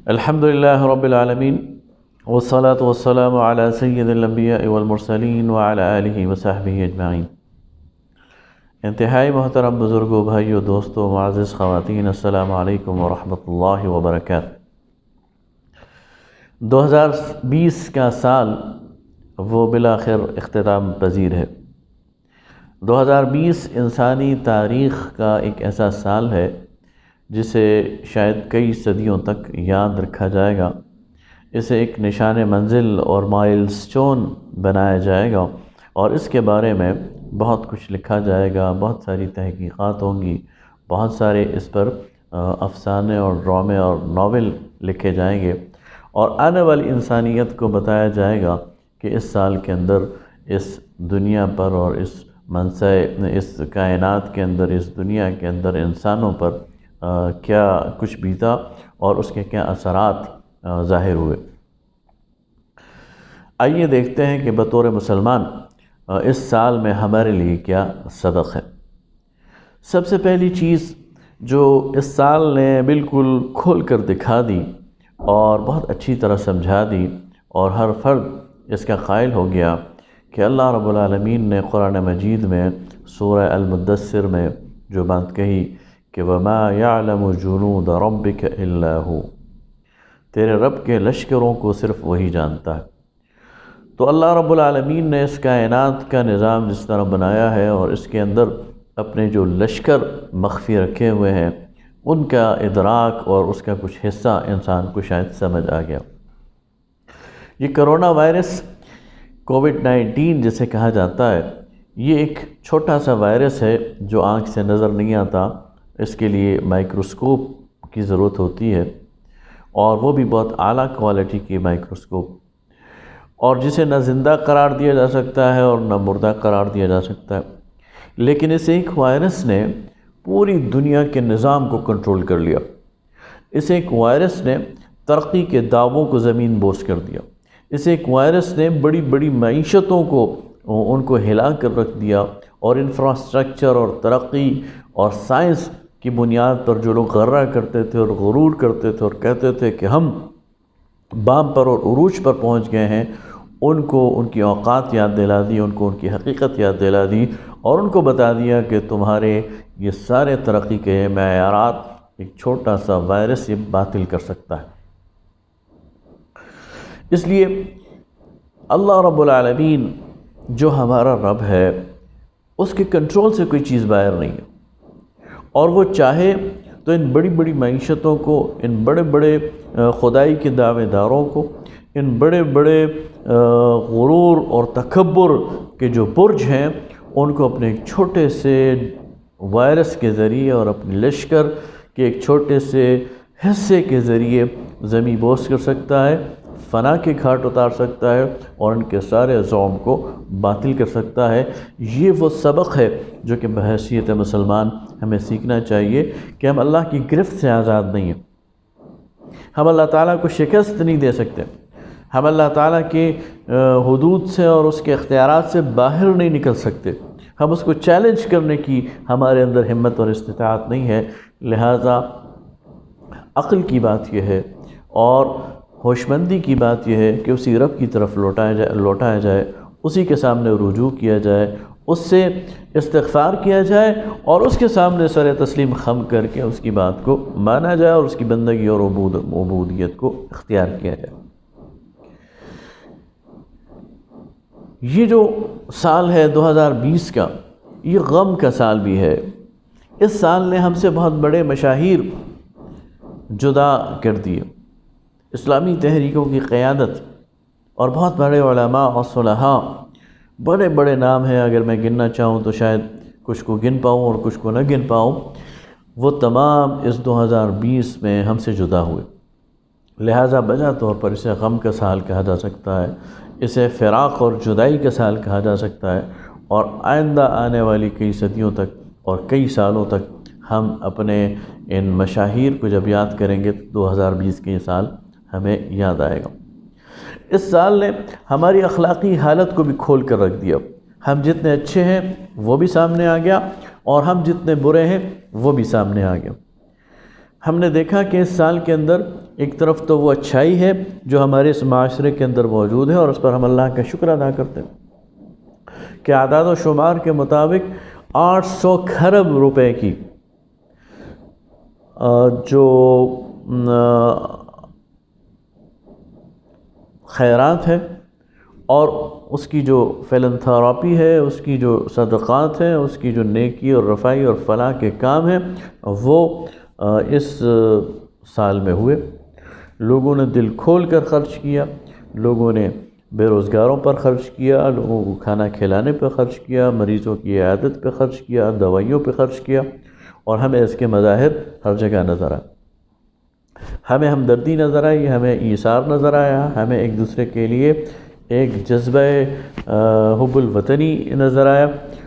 الحمدللہ رب العالمین والصلاة والسلام علی سید الانبیاء والمرسلین وعلی آلہ وصحبہ اجمعین۔ انتہائی محترم بزرگوں، بھائیوں، دوستوں، معزز خواتین، السلام علیکم ورحمۃ اللہ وبرکاتہ۔ 2020 کا سال وہ بالآخر اختتام پذیر ہے۔ 2020 انسانی تاریخ کا ایک ایسا سال ہے جسے شاید کئی صدیوں تک یاد رکھا جائے گا۔ اسے ایک نشان منزل اور مائل سٹون بنایا جائے گا، اور اس کے بارے میں بہت کچھ لکھا جائے گا، بہت ساری تحقیقات ہوں گی، بہت سارے اس پر افسانے اور ڈرامے اور ناول لکھے جائیں گے، اور آنے والی انسانیت کو بتایا جائے گا کہ اس سال کے اندر اس دنیا پر اور اس کائنات کے اندر، اس دنیا کے اندر انسانوں پر کیا کچھ بیتا اور اس کے کیا اثرات ظاہر ہوئے۔ آئیے دیکھتے ہیں کہ بطور مسلمان اس سال میں ہمارے لیے کیا سبق ہے۔ سب سے پہلی چیز جو اس سال نے بالکل کھول کر دکھا دی اور بہت اچھی طرح سمجھا دی، اور ہر فرد اس کا قائل ہو گیا کہ اللہ رب العالمین نے قرآن مجید میں سورہ المدثر میں جو بات کہی کہ وَمَا يَعْلَمُ جُنُودَ رَبِّكَ إِلَّا هُ، تیرے رب کے لشکروں کو صرف وہی جانتا ہے۔ تو اللہ رب العالمین نے اس کائنات کا نظام جس طرح بنایا ہے، اور اس کے اندر اپنے جو لشکر مخفی رکھے ہوئے ہیں، ان کا ادراک اور اس کا کچھ حصہ انسان کو شاید سمجھ آ گیا۔ یہ کرونا وائرس کووڈ-19 جسے کہا جاتا ہے، یہ ایک چھوٹا سا وائرس ہے جو آنکھ سے نظر نہیں آتا۔ اس کے لیے مائکروسکوپ کی ضرورت ہوتی ہے، اور وہ بھی بہت اعلیٰ کوالٹی کی مائکروسکوپ، اور جسے نہ زندہ قرار دیا جا سکتا ہے اور نہ مردہ قرار دیا جا سکتا ہے۔ لیکن اس ایک وائرس نے پوری دنیا کے نظام کو کنٹرول کر لیا۔ اس ایک وائرس نے ترقی کے دعووں کو زمین بوس کر دیا۔ اس ایک وائرس نے بڑی بڑی معیشتوں کو ان کو ہلا کر رکھ دیا، اور انفراسٹرکچر اور ترقی اور سائنس کی بنیاد پر جو لوگ غرہ کرتے تھے اور غرور کرتے تھے اور کہتے تھے کہ ہم بام پر اور عروج پر پہنچ گئے ہیں، ان کو ان کی اوقات یاد دلا دی، ان کو ان کی حقیقت یاد دلا دی، اور ان کو بتا دیا کہ تمہارے یہ سارے ترقی کے معیارات ایک چھوٹا سا وائرس یہ باطل کر سکتا ہے۔ اس لیے اللہ رب العالمین جو ہمارا رب ہے، اس کے کنٹرول سے کوئی چیز باہر نہیں ہے، اور وہ چاہے تو ان بڑی بڑی معیشتوں کو، ان بڑے بڑے خدائی کے دعوے داروں کو، ان بڑے بڑے غرور اور تکبر کے جو برج ہیں، ان کو اپنے ایک چھوٹے سے وائرس کے ذریعے اور اپنے لشکر کے ایک چھوٹے سے حصے کے ذریعے زمیں بوس کر سکتا ہے، فنا کے گھاٹ اتار سکتا ہے، اور ان کے سارے زعم کو باطل کر سکتا ہے۔ یہ وہ سبق ہے جو کہ بحیثیت مسلمان ہمیں سیکھنا چاہیے کہ ہم اللہ کی گرفت سے آزاد نہیں ہیں، ہم اللہ تعالیٰ کو شکست نہیں دے سکتے، ہم اللہ تعالیٰ کے حدود سے اور اس کے اختیارات سے باہر نہیں نکل سکتے، ہم اس کو چیلنج کرنے کی ہمارے اندر ہمت اور استطاعت نہیں ہے۔ لہٰذا عقل کی بات یہ ہے اور ہوشمندی کی بات یہ ہے کہ اسی رب کی طرف لوٹایا جائے، اسی کے سامنے رجوع کیا جائے، اس سے استغفار کیا جائے، اور اس کے سامنے سر تسلیم خم کر کے اس کی بات کو مانا جائے، اور اس کی بندگی اور عبودیت کو اختیار کیا جائے۔ یہ جو سال ہے 2020 کا، یہ غم کا سال بھی ہے۔ اس سال نے ہم سے بہت بڑے مشاہیر جدا کر دیے، اسلامی تحریکوں کی قیادت، اور بہت بڑے علماء اور صلحاء، بڑے بڑے نام ہیں، اگر میں گننا چاہوں تو شاید کچھ کو گن پاؤں اور کچھ کو نہ گن پاؤں، وہ تمام اس 2020 میں ہم سے جدا ہوئے۔ لہٰذا بجا طور پر اسے غم کا سال کہا جا سکتا ہے، اسے فراق اور جدائی کا سال کہا جا سکتا ہے، اور آئندہ آنے والی کئی صدیوں تک اور کئی سالوں تک ہم اپنے ان مشاہیر کو جب یاد کریں گے تو 2020 کے یہ سال ہمیں یاد آئے گا۔ اس سال نے ہماری اخلاقی حالت کو بھی کھول کر رکھ دیا۔ ہم جتنے اچھے ہیں وہ بھی سامنے آ گیا، اور ہم جتنے برے ہیں وہ بھی سامنے آ گیا۔ ہم نے دیکھا کہ اس سال کے اندر ایک طرف تو وہ اچھائی ہے جو ہمارے اس معاشرے کے اندر موجود ہے اور اس پر ہم اللہ کا شکر ادا کرتے ہیں کہ اعداد و شمار کے مطابق 800 کھرب روپے کی جو خیرات ہے اور اس کی جو فلنتھراپی ہے، اس کی جو صدقات ہیں، اس کی جو نیکی اور رفائی اور فلاح کے کام ہیں، وہ اس سال میں ہوئے۔ لوگوں نے دل کھول کر خرچ کیا، لوگوں نے بے روزگاروں پر خرچ کیا، لوگوں کو کھانا کھلانے پہ خرچ کیا، مریضوں کی عیادت پہ خرچ کیا، دوائیوں پہ خرچ کیا، اور ہمیں اس کے مظاہر ہر جگہ نظر آئے۔ ہمیں ہمدردی نظر آئی، ہمیں ایثار نظر آیا، ہمیں ایک دوسرے کے لیے ایک جذبہ حب الوطنی نظر آیا،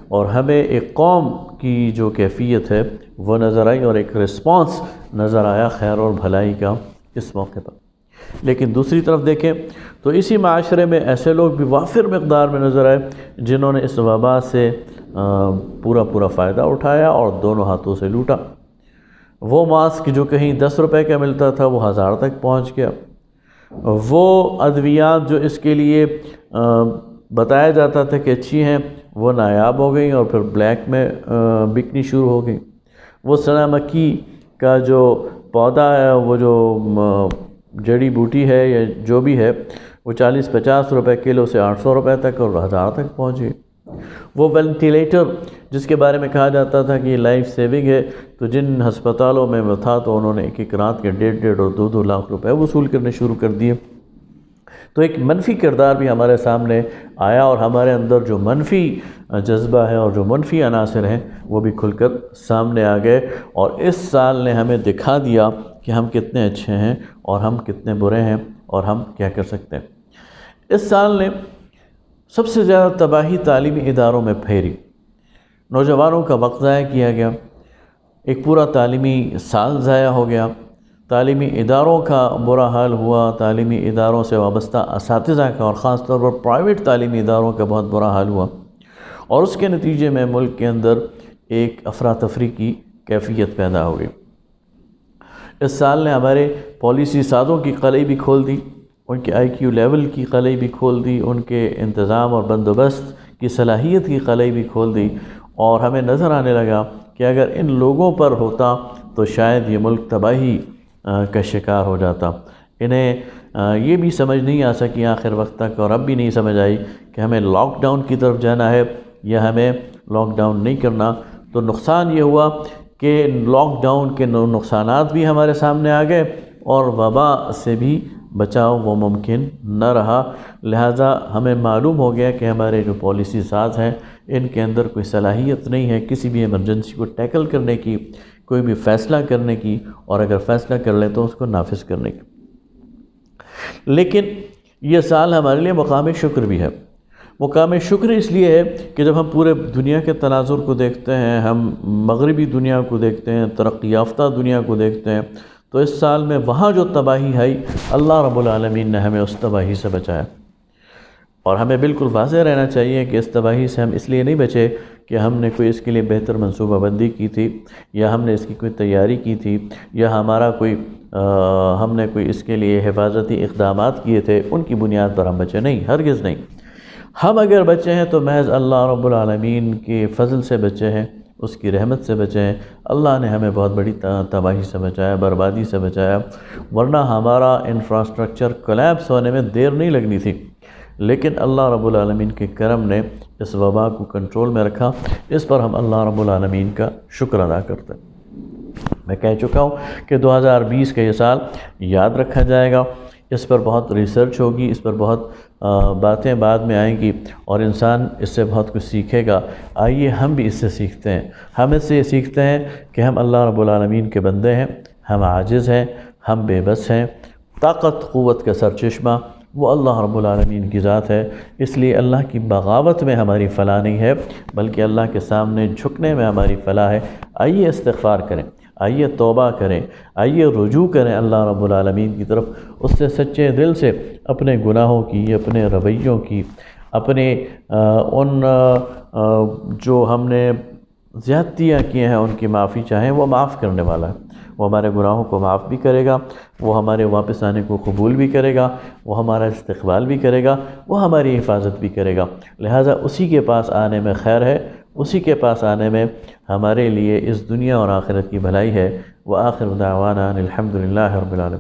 اور ہمیں ایک قوم کی جو کیفیت ہے وہ نظر آئی، اور ایک رسپانس نظر آیا خیر اور بھلائی کا اس موقع پر۔ لیکن دوسری طرف دیکھیں تو اسی معاشرے میں ایسے لوگ بھی وافر مقدار میں نظر آئے جنہوں نے اس وبا سے پورا فائدہ اٹھایا اور دونوں ہاتھوں سے لوٹا۔ وہ ماسک جو کہیں 10 روپے کا ملتا تھا وہ 1000 تک پہنچ گیا، وہ ادویات جو اس کے لیے بتایا جاتا تھا کہ اچھی ہیں وہ نایاب ہو گئیں اور پھر بلیک میں بکنی شروع ہو گئیں۔ وہ سنا مکی کا جو پودا ہے، وہ جو جڑی بوٹی ہے یا جو بھی ہے، وہ 40-50 روپے کلو سے 800 روپے تک اور 1000 تک پہنچ گئی۔ وہ وینٹیلیٹر جس کے بارے میں کہا جاتا تھا کہ یہ لائف سیونگ ہے، تو جن ہسپتالوں میں وہ تھا تو انہوں نے ایک رات کے 1.5 اور 2 لاکھ روپے وصول کرنے شروع کر دیے۔ تو ایک منفی کردار بھی ہمارے سامنے آیا، اور ہمارے اندر جو منفی جذبہ ہے اور جو منفی عناصر ہیں وہ بھی کھل کر سامنے آ گئے، اور اس سال نے ہمیں دکھا دیا کہ ہم کتنے اچھے ہیں اور ہم کتنے برے ہیں اور ہم کیا کر سکتے ہیں۔ اس سال نے سب سے زیادہ تباہی تعلیمی اداروں میں پھیری، نوجوانوں کا وقت ضائع کیا گیا، ایک پورا تعلیمی سال ضائع ہو گیا، تعلیمی اداروں کا برا حال ہوا، تعلیمی اداروں سے وابستہ اساتذہ کا اور خاص طور پر پرائیویٹ تعلیمی اداروں کا بہت برا حال ہوا، اور اس کے نتیجے میں ملک کے اندر ایک افراتفری کی کیفیت پیدا ہو گئی۔ اس سال نے ہمارے پالیسی سازوں کی قلعی بھی کھول دی، ان کے IQ لیول کی قلعی بھی کھول دی، ان کے انتظام اور بندوبست کی صلاحیت کی قلعی بھی کھول دی، اور ہمیں نظر آنے لگا کہ اگر ان لوگوں پر ہوتا تو شاید یہ ملک تباہی کا شکار ہو جاتا۔ انہیں یہ بھی سمجھ نہیں آ سکی آخر وقت تک، اور اب بھی نہیں سمجھ آئی کہ ہمیں لاک ڈاؤن کی طرف جانا ہے یا ہمیں لاک ڈاؤن نہیں کرنا۔ تو نقصان یہ ہوا کہ لاک ڈاؤن کے نقصانات بھی ہمارے سامنے آ گئے، اور وبا سے بھی بچاؤ وہ ممکن نہ رہا۔ لہٰذا ہمیں معلوم ہو گیا کہ ہمارے جو پالیسی ساز ہیں ان کے اندر کوئی صلاحیت نہیں ہے کسی بھی ایمرجنسی کو ٹیکل کرنے کی، کوئی بھی فیصلہ کرنے کی، اور اگر فیصلہ کر لیں تو اس کو نافذ کرنے کی۔ لیکن یہ سال ہمارے لیے مقام شکر بھی ہے۔ مقام شکر اس لیے ہے کہ جب ہم پورے دنیا کے تناظر کو دیکھتے ہیں، ہم مغربی دنیا کو دیکھتے ہیں، ترقی یافتہ دنیا کو دیکھتے ہیں، تو اس سال میں وہاں جو تباہی آئی اللہ رب العالمین نے ہمیں اس تباہی سے بچایا، اور ہمیں بالکل واضح رہنا چاہیے کہ اس تباہی سے ہم اس لیے نہیں بچے کہ ہم نے کوئی اس کے لیے بہتر منصوبہ بندی کی تھی، یا ہم نے اس کی کوئی تیاری کی تھی، یا ہم نے کوئی اس کے لیے حفاظتی اقدامات کیے تھے، ان کی بنیاد پر ہم بچے نہیں، ہرگز نہیں۔ ہم اگر بچے ہیں تو محض اللہ رب العالمین کے فضل سے بچے ہیں، اس کی رحمت سے بچے ہیں۔ اللہ نے ہمیں بہت بڑی تباہی سے بچایا، بربادی سے بچایا، ورنہ ہمارا انفراسٹرکچر کولیپس ہونے میں دیر نہیں لگنی تھی، لیکن اللہ رب العالمین کے کرم نے اس وبا کو کنٹرول میں رکھا۔ اس پر ہم اللہ رب العالمین کا شکر ادا کرتے ہیں۔ میں کہہ چکا ہوں کہ 2020 کا یہ سال یاد رکھا جائے گا، اس پر بہت ریسرچ ہوگی، اس پر بہت باتیں بعد میں آئیں گی، اور انسان اس سے بہت کچھ سیکھے گا۔ آئیے ہم بھی اس سے سیکھتے ہیں، ہم اس سے یہ سیکھتے ہیں کہ ہم اللہ رب العالمین کے بندے ہیں، ہم عاجز ہیں، ہم بے بس ہیں، طاقت قوت کا سرچشمہ وہ اللہ رب العالمین کی ذات ہے، اس لیے اللہ کی بغاوت میں ہماری فلاح نہیں ہے، بلکہ اللہ کے سامنے جھکنے میں ہماری فلاح ہے۔ آئیے استغفار کریں، آئیے توبہ کریں، آئیے رجوع کریں اللہ رب العالمین کی طرف، اس سے سچے دل سے اپنے گناہوں کی، اپنے رویوں کی، اپنے ان جو ہم نے زیادتیاں کی ہیں ان کی معافی چاہیں، وہ معاف کرنے والا ہے، وہ ہمارے گناہوں کو معاف بھی کرے گا، وہ ہمارے واپس آنے کو قبول بھی کرے گا، وہ ہمارا استقبال بھی کرے گا، وہ ہماری حفاظت بھی کرے گا۔ لہٰذا اسی کے پاس آنے میں خیر ہے، اسی کے پاس آنے میں ہمارے لیے اس دنیا اور آخرت کی بھلائی ہے۔ وآخر دعوانا الحمد للہ رب العالمین۔